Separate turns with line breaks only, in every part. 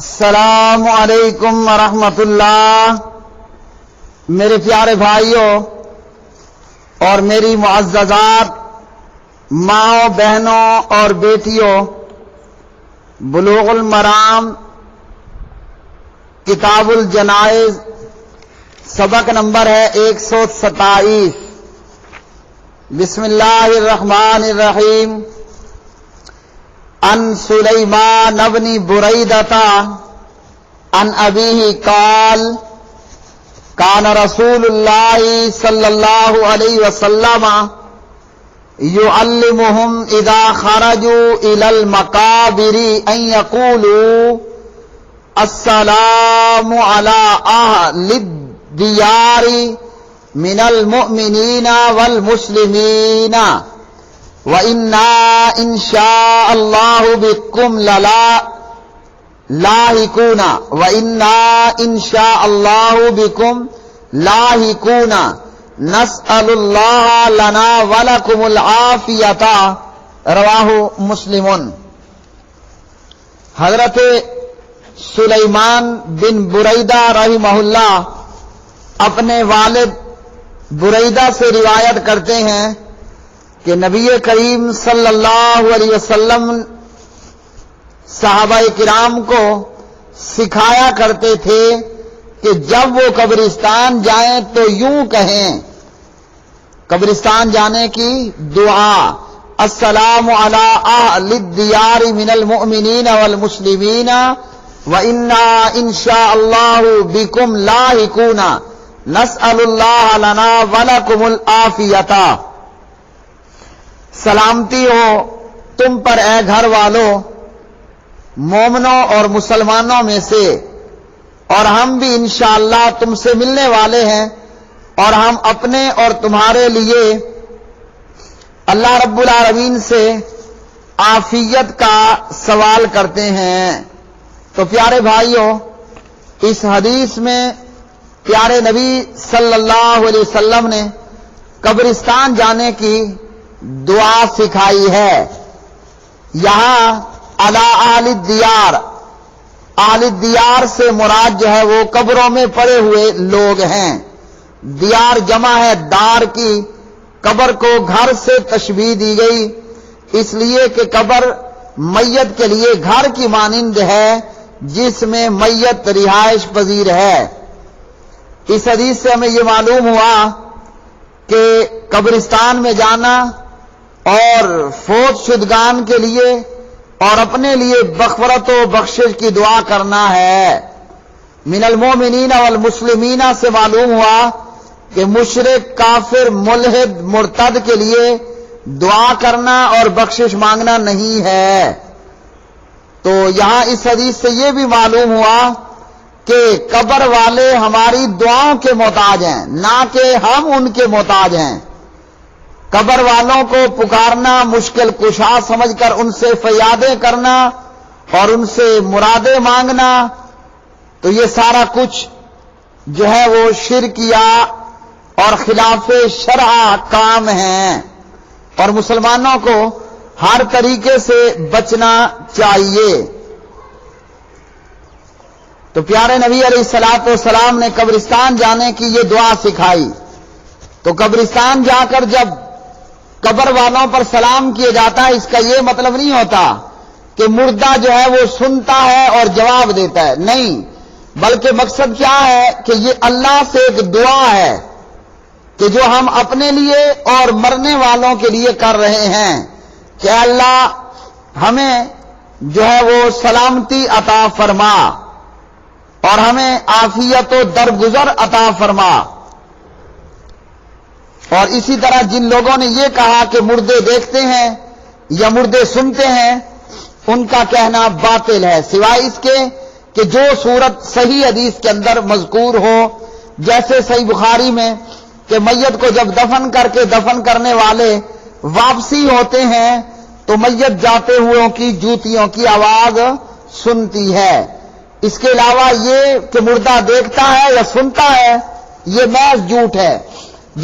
السلام علیکم ورحمۃ اللہ۔ میرے پیارے بھائیوں اور میری معززات ماؤں، بہنوں اور بیٹیوں، بلوغ المرام کتاب الجنائز سبق نمبر ہے 127۔ بسم اللہ الرحمن الرحیم۔ عن سلیمان بن بریدہ عن ابیہ قال کان رسول اللہ صلی اللہ علیہ وسلم يعلمهم اذا خرجوا الى المقابر ان يقولوا السلام على اهل الديار من المؤمنين والمسلمين وَإِنَّا إِن شَاءَ اللَّهُ بِكُمْ لاحقون وَإِنَّا إِن شَاءَ اللَّهُ بِكُمْ لاحقون نسأل اللہ لنا ولکم العافیۃ۔ رواہ مسلم۔ حضرت سلیمان بن بریدہ رحمہ اللہ اپنے والد بریدہ سے روایت کرتے ہیں کہ نبی کریم صلی اللہ علیہ وسلم صحابہ کرام کو سکھایا کرتے تھے کہ جب وہ قبرستان جائیں تو یوں کہیں، قبرستان جانے کی دعا، السلام علی اہل الدیار من المؤمنین والمسلمین وإنا ان شاء اللہ بکم لاحقون نسأل اللہ لنا ولکم العافیۃ۔ سلامتی ہو تم پر اے گھر والوں، مومنوں اور مسلمانوں میں سے، اور ہم بھی انشاءاللہ تم سے ملنے والے ہیں، اور ہم اپنے اور تمہارے لیے اللہ رب العالمین سے عافیت کا سوال کرتے ہیں۔ تو پیارے بھائیوں، اس حدیث میں پیارے نبی صلی اللہ علیہ وسلم نے قبرستان جانے کی دعا سکھائی ہے۔ یہاں علی اہل الدیار، اہل الدیار سے مراد جو ہے وہ قبروں میں پڑے ہوئے لوگ ہیں۔ دیار جمع ہے دار کی، قبر کو گھر سے تشبیہ دی گئی اس لیے کہ قبر میت کے لیے گھر کی مانند ہے جس میں میت رہائش پذیر ہے۔ اس حدیث سے ہمیں یہ معلوم ہوا کہ قبرستان میں جانا اور فوت شدگان کے لیے اور اپنے لیے مغفرت و بخشش کی دعا کرنا ہے۔ من المؤمنین والمسلمین سے معلوم ہوا کہ مشرک، کافر، ملحد، مرتد کے لیے دعا کرنا اور بخشش مانگنا نہیں ہے۔ تو یہاں اس حدیث سے یہ بھی معلوم ہوا کہ قبر والے ہماری دعاؤں کے محتاج ہیں، نہ کہ ہم ان کے محتاج ہیں۔ قبر والوں کو پکارنا، مشکل کشا سمجھ کر ان سے فریادیں کرنا اور ان سے مرادیں مانگنا، تو یہ سارا کچھ جو ہے وہ شرکیہ اور خلاف شرع کام ہیں، اور مسلمانوں کو ہر طریقے سے بچنا چاہیے۔ تو پیارے نبی علیہ الصلوۃ والسلام نے قبرستان جانے کی یہ دعا سکھائی۔ تو قبرستان جا کر جب قبر والوں پر سلام کیا جاتا ہے، اس کا یہ مطلب نہیں ہوتا کہ مردہ جو ہے وہ سنتا ہے اور جواب دیتا ہے، نہیں، بلکہ مقصد کیا ہے کہ یہ اللہ سے ایک دعا ہے کہ جو ہم اپنے لیے اور مرنے والوں کے لیے کر رہے ہیں کہ اللہ ہمیں جو ہے وہ سلامتی عطا فرما اور ہمیں عافیت و درگزر عطا فرما۔ اور اسی طرح جن لوگوں نے یہ کہا کہ مردے دیکھتے ہیں یا مردے سنتے ہیں، ان کا کہنا باطل ہے، سوائے اس کے کہ جو صورت صحیح حدیث کے اندر مذکور ہو، جیسے صحیح بخاری میں کہ میت کو جب دفن کر کے دفن کرنے والے واپسی ہوتے ہیں تو میت جاتے ہوئوں کی جوتیوں کی آواز سنتی ہے۔ اس کے علاوہ یہ کہ مردہ دیکھتا ہے یا سنتا ہے، یہ محض جھوٹ ہے۔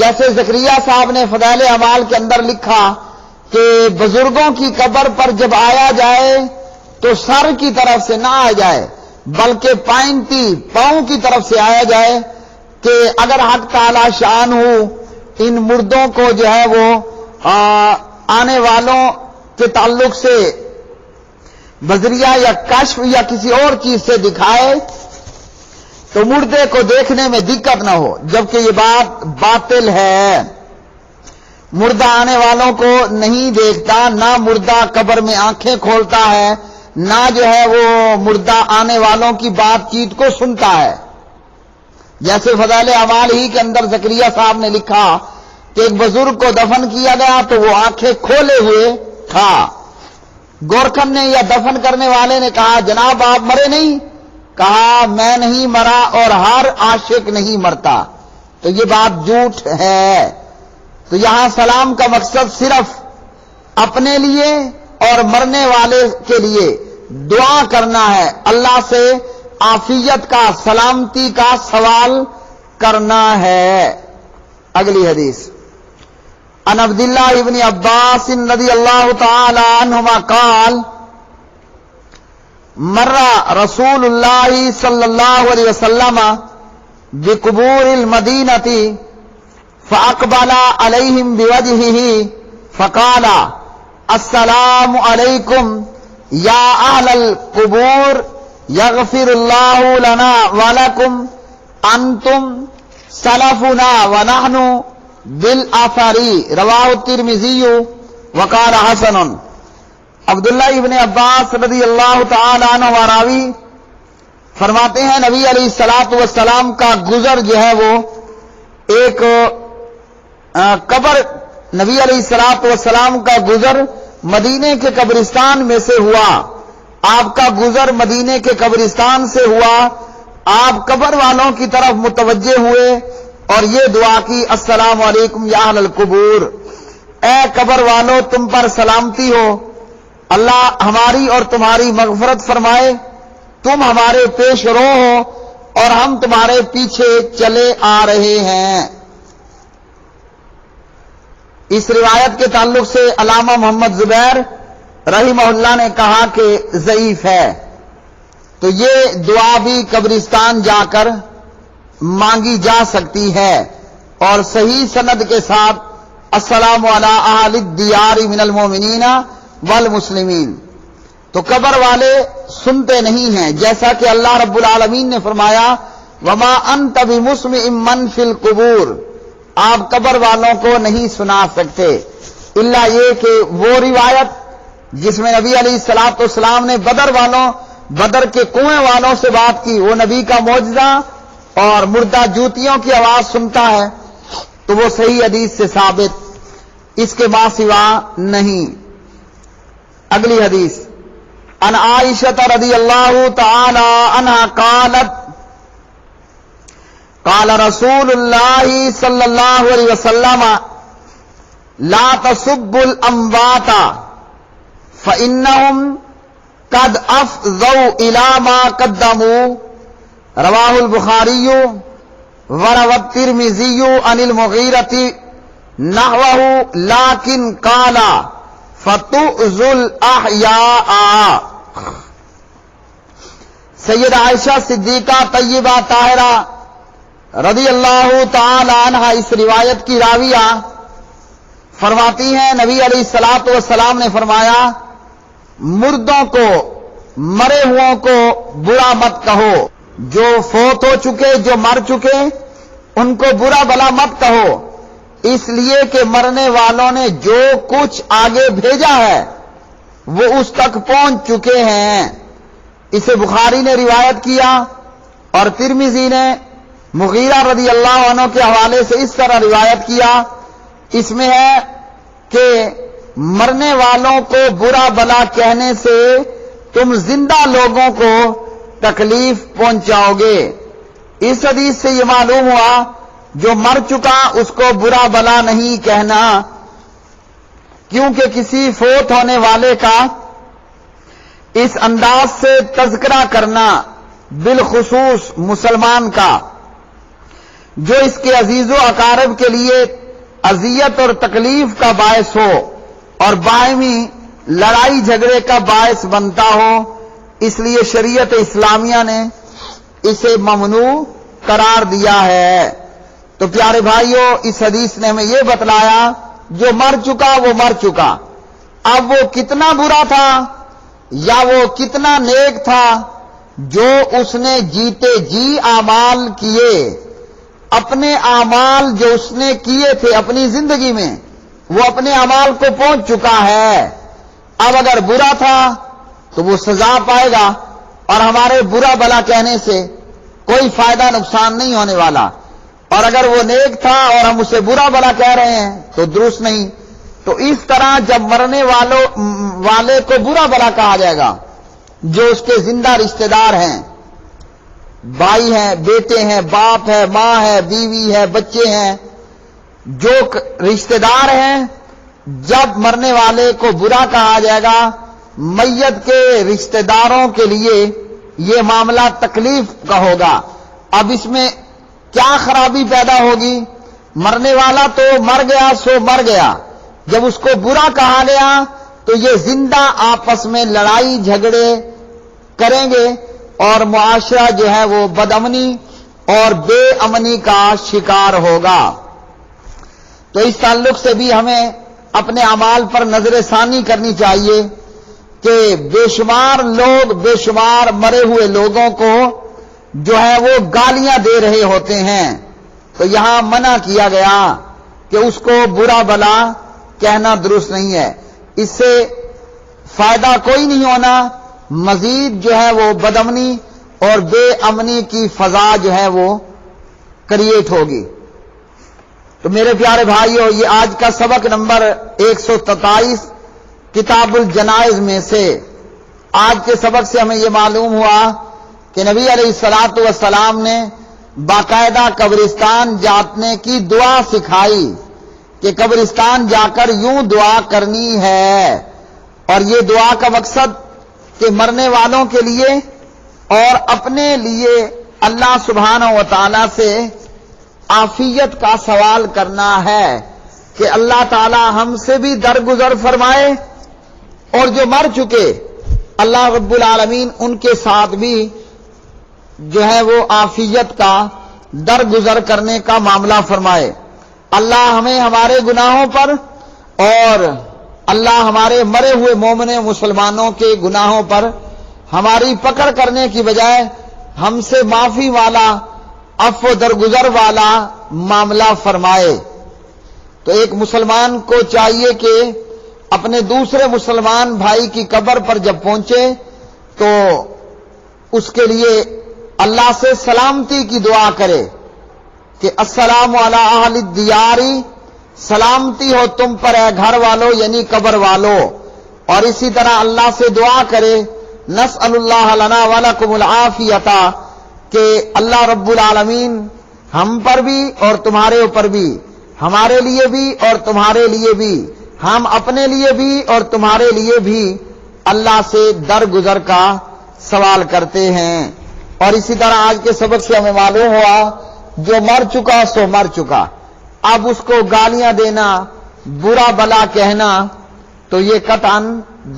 جیسے زکریا صاحب نے فضائل اعمال کے اندر لکھا کہ بزرگوں کی قبر پر جب آیا جائے تو سر کی طرف سے نہ آ جائے، بلکہ پائنتی پاؤں کی طرف سے آیا جائے کہ اگر حق تعالی شان ہو ان مردوں کو جو ہے وہ آنے والوں کے تعلق سے بذریعہ یا کشف یا کسی اور چیز سے دکھائے تو مردے کو دیکھنے میں دقت نہ ہو، جبکہ یہ بات باطل ہے۔ مردہ آنے والوں کو نہیں دیکھتا، نہ مردہ قبر میں آنکھیں کھولتا ہے، نہ جو ہے وہ مردہ آنے والوں کی بات چیت کو سنتا ہے۔ جیسے فضائل اعمال ہی کے اندر زکریا صاحب نے لکھا کہ ایک بزرگ کو دفن کیا گیا تو وہ آنکھیں کھولے ہوئے تھا۔ گورکھن نے یا دفن کرنے والے نے کہا جناب آپ مرے نہیں؟ کہا میں نہیں مرا اور ہر عاشق نہیں مرتا، تو یہ بات جھوٹ ہے۔ تو یہاں سلام کا مقصد صرف اپنے لیے اور مرنے والے کے لیے دعا کرنا ہے، اللہ سے عافیت کا سلامتی کا سوال کرنا ہے۔ اگلی حدیث عن عبداللہ ابن عباس رضی اللہ تعالی عنہما قال مر رسول اللہ صلی اللہ علیہ وسلم بقبور المدینہ فاقبل علیہم بوجہہ فقال السلام علیکم یا اہل القبور یغفر اللہ لنا ولکم انتم سلفنا ونحن بالاثری رواہ الترمذی وقال حسن۔ عبداللہ ابن عباس رضی اللہ تعالی عنہ راوی فرماتے ہیں نبی علیہ الصلوۃ والسلام کا گزر جو ہے وہ ایک قبر، نبی علیہ الصلوۃ والسلام کا گزر مدینے کے قبرستان میں سے ہوا۔ آپ کا گزر مدینے کے قبرستان سے ہوا، آپ قبر والوں کی طرف متوجہ ہوئے اور یہ دعا کی السلام علیکم یا اہل القبور، اے قبر والوں تم پر سلامتی ہو، اللہ ہماری اور تمہاری مغفرت فرمائے، تم ہمارے پیش رو ہو اور ہم تمہارے پیچھے چلے آ رہے ہیں۔ اس روایت کے تعلق سے علامہ محمد زبیر رحمہ اللہ نے کہا کہ ضعیف ہے، تو یہ دعا بھی قبرستان جا کر مانگی جا سکتی ہے، اور صحیح سند کے ساتھ السلام علی اہل الدیار من المؤمنین والمسلمین، تو قبر والے سنتے نہیں ہیں، جیسا کہ اللہ رب العالمین نے فرمایا وما انت بمسمع من فی القبور، آپ قبر والوں کو نہیں سنا سکتے، الا یہ کہ وہ روایت جس میں نبی علیہ الصلوۃ والسلام نے بدر کے کنویں والوں سے بات کی، وہ نبی کا معجزہ اور مردہ جوتیوں کی آواز سنتا ہے، تو وہ صحیح حدیث سے ثابت، اس کے بعد سوا نہیں۔ اگلی حدیث عن عائشہ رضی اللہ تعالی عنہا قالت قال رسول اللہ صلی اللہ علیہ وسلم لا تسبوا الاموات فانہم قد افضوا الى ما قدموا رواہ البخاری وروى الترمذی عن المغیرۃ نحوہ لیکن قال فتؤذوا الاحیاء۔ سید عائشہ صدیقہ طیبہ طاہرہ رضی اللہ تعالی عنہ اس روایت کی راویہ فرماتی ہیں نبی علیہ الصلوۃ والسلام نے فرمایا مردوں کو، مرے ہوں کو برا مت کہو، جو فوت ہو چکے، جو مر چکے ان کو برا بلا مت کہو، اس لیے کہ مرنے والوں نے جو کچھ آگے بھیجا ہے وہ اس تک پہنچ چکے ہیں۔ اسے بخاری نے روایت کیا اور ترمذی نے مغیرہ رضی اللہ عنہ کے حوالے سے اس طرح روایت کیا، اس میں ہے کہ مرنے والوں کو برا بلا کہنے سے تم زندہ لوگوں کو تکلیف پہنچاؤ گے۔ اس حدیث سے یہ معلوم ہوا جو مر چکا اس کو برا بلا نہیں کہنا، کیونکہ کسی فوت ہونے والے کا اس انداز سے تذکرہ کرنا، بالخصوص مسلمان کا جو اس کے عزیز و اقارب کے لیے اذیت اور تکلیف کا باعث ہو اور باہمی لڑائی جھگڑے کا باعث بنتا ہو، اس لیے شریعت اسلامیہ نے اسے ممنوع قرار دیا ہے۔ تو پیارے بھائیوں، اس حدیث نے ہمیں یہ بتلایا جو مر چکا وہ مر چکا، اب وہ کتنا برا تھا یا وہ کتنا نیک تھا، جو اس نے جیتے جی اعمال کیے، اپنے اعمال جو اس نے کیے تھے اپنی زندگی میں، وہ اپنے اعمال کو پہنچ چکا ہے۔ اب اگر برا تھا تو وہ سزا پائے گا، اور ہمارے برا بلا کہنے سے کوئی فائدہ نقصان نہیں ہونے والا، اور اگر وہ نیک تھا اور ہم اسے برا بلا کہہ رہے ہیں تو درست نہیں۔ تو اس طرح جب مرنے والے کو برا بلا کہا جائے گا، جو اس کے زندہ رشتہ دار ہیں، بھائی ہیں، بیٹے ہیں، باپ ہے، ماں ہے، بیوی ہے، بچے ہیں، جو رشتہ دار ہیں، جب مرنے والے کو برا کہا جائے گا، میت کے رشتہ داروں کے لیے یہ معاملہ تکلیف کا ہوگا۔ اب اس میں کیا خرابی پیدا ہوگی؟ مرنے والا تو مر گیا سو مر گیا، جب اس کو برا کہا گیا تو یہ زندہ آپس میں لڑائی جھگڑے کریں گے، اور معاشرہ جو ہے وہ بدامنی اور بے امنی کا شکار ہوگا۔ تو اس تعلق سے بھی ہمیں اپنے اعمال پر نظر ثانی کرنی چاہیے کہ بے شمار لوگ بے شمار مرے ہوئے لوگوں کو جو ہے وہ گالیاں دے رہے ہوتے ہیں، تو یہاں منع کیا گیا کہ اس کو برا بلا کہنا درست نہیں ہے، اس سے فائدہ کوئی نہیں ہونا، مزید جو ہے وہ بدامنی اور بے امنی کی فضا جو ہے وہ کریٹ ہوگی۔ تو میرے پیارے بھائیوں، یہ آج کا سبق نمبر 123 کتاب الجنائز میں سے آج کے سبق سے ہمیں یہ معلوم ہوا کہ نبی علیہ الصلوۃ والسلام نے باقاعدہ قبرستان جانے کی دعا سکھائی کہ قبرستان جا کر یوں دعا کرنی ہے، اور یہ دعا کا مقصد کہ مرنے والوں کے لیے اور اپنے لیے اللہ سبحانہ و تعالی سے عافیت کا سوال کرنا ہے کہ اللہ تعالی ہم سے بھی درگزر فرمائے، اور جو مر چکے اللہ رب العالمین ان کے ساتھ بھی جو ہے وہ عافیت کا درگزر کرنے کا معاملہ فرمائے۔ اللہ ہمیں ہمارے گناہوں پر اور اللہ ہمارے مرے ہوئے مومن مسلمانوں کے گناہوں پر ہماری پکڑ کرنے کی بجائے ہم سے معافی والا، عفو درگزر والا معاملہ فرمائے۔ تو ایک مسلمان کو چاہیے کہ اپنے دوسرے مسلمان بھائی کی قبر پر جب پہنچے تو اس کے لیے اللہ سے سلامتی کی دعا کرے کہ السلام علی اہل الدیار، سلامتی ہو تم پر اے گھر والو یعنی قبر والو، اور اسی طرح اللہ سے دعا کرے نسأل اللہ لنا ولکم العافیۃ، کہ اللہ رب العالمین ہم پر بھی اور تمہارے اوپر بھی، ہمارے لیے بھی اور تمہارے لیے بھی، ہم اپنے لیے بھی اور تمہارے لیے بھی اللہ سے درگزر کا سوال کرتے ہیں۔ اور اسی طرح آج کے سبق سے ہمیں معلوم ہوا جو مر چکا سو مر چکا، اب اس کو گالیاں دینا، برا بلا کہنا تو یہ قطعاً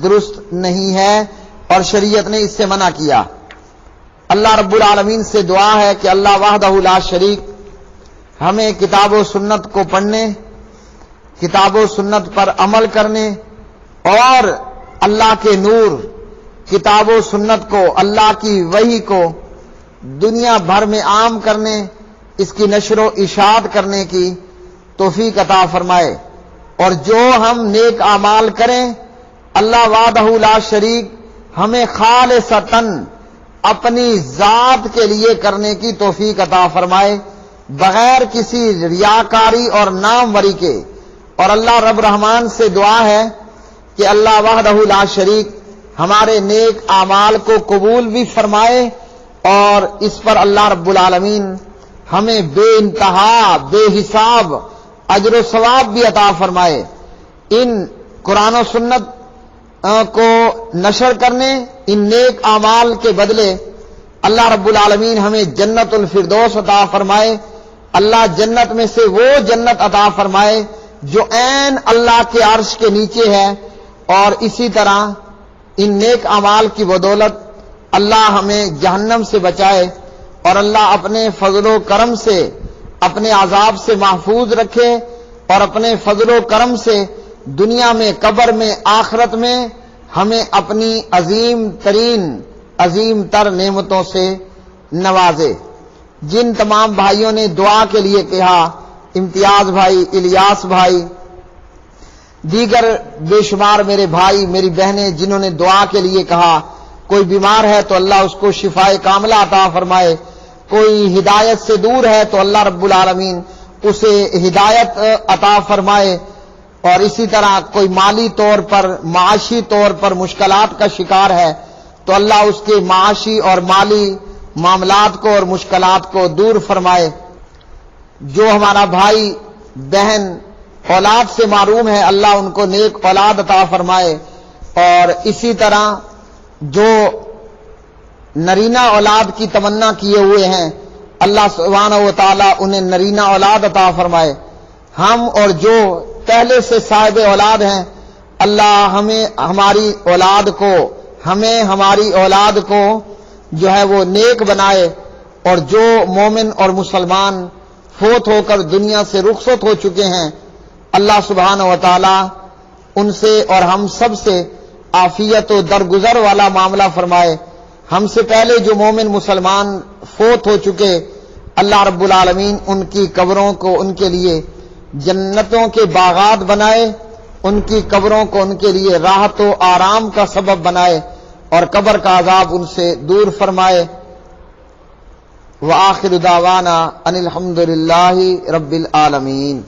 درست نہیں ہے، اور شریعت نے اس سے منع کیا۔ اللہ رب العالمین سے دعا ہے کہ اللہ وحدہ لا شریک ہمیں کتاب و سنت کو پڑھنے، کتاب و سنت پر عمل کرنے، اور اللہ کے نور کتاب و سنت کو، اللہ کی وحی کو دنیا بھر میں عام کرنے، اس کی نشر و اشاعت کرنے کی توفیق عطا فرمائے، اور جو ہم نیک اعمال کریں اللہ وحدہ لا شریک ہمیں خالصتاً اپنی ذات کے لیے کرنے کی توفیق عطا فرمائے، بغیر کسی ریاکاری اور ناموری کے۔ اور اللہ رب رحمان سے دعا ہے کہ اللہ وحدہ لا شریک ہمارے نیک اعمال کو قبول بھی فرمائے، اور اس پر اللہ رب العالمین ہمیں بے انتہا بے حساب اجر و ثواب بھی عطا فرمائے۔ ان قرآن و سنت کو نشر کرنے، ان نیک اعمال کے بدلے اللہ رب العالمین ہمیں جنت الفردوس عطا فرمائے، اللہ جنت میں سے وہ جنت عطا فرمائے جو عین اللہ کے عرش کے نیچے ہے، اور اسی طرح ان نیک اعمال کی بدولت اللہ ہمیں جہنم سے بچائے اور اللہ اپنے فضل و کرم سے اپنے عذاب سے محفوظ رکھے اور اپنے فضل و کرم سے دنیا میں، قبر میں، آخرت میں ہمیں اپنی عظیم تر نعمتوں سے نوازے۔ جن تمام بھائیوں نے دعا کے لیے کہا، امتیاز بھائی، الیاس بھائی، دیگر بے شمار میرے بھائی میری بہنیں جنہوں نے دعا کے لیے کہا، کوئی بیمار ہے تو اللہ اس کو شفائے کاملہ عطا فرمائے، کوئی ہدایت سے دور ہے تو اللہ رب العالمین اسے ہدایت عطا فرمائے، اور اسی طرح کوئی مالی طور پر، معاشی طور پر مشکلات کا شکار ہے تو اللہ اس کے معاشی اور مالی معاملات کو اور مشکلات کو دور فرمائے۔ جو ہمارا بھائی بہن اولاد سے محروم ہے اللہ ان کو نیک اولاد عطا فرمائے، اور اسی طرح جو نرینہ اولاد کی تمنا کیے ہوئے ہیں اللہ سبحانہ و تعالی انہیں نرینہ اولاد عطا فرمائے۔ ہم اور جو پہلے سے صاحب اولاد ہیں اللہ ہمیں ہماری اولاد کو جو ہے وہ نیک بنائے، اور جو مومن اور مسلمان فوت ہو کر دنیا سے رخصت ہو چکے ہیں اللہ سبحانہ و تعالی ان سے اور ہم سب سے عافیت و درگزر والا معاملہ فرمائے۔ ہم سے پہلے جو مومن مسلمان فوت ہو چکے اللہ رب العالمین ان کی قبروں کو ان کے لیے جنتوں کے باغات بنائے، ان کی قبروں کو ان کے لیے راحت و آرام کا سبب بنائے، اور قبر کا عذاب ان سے دور فرمائے۔ وآخر دعوانا ان الحمد للہ رب العالمین۔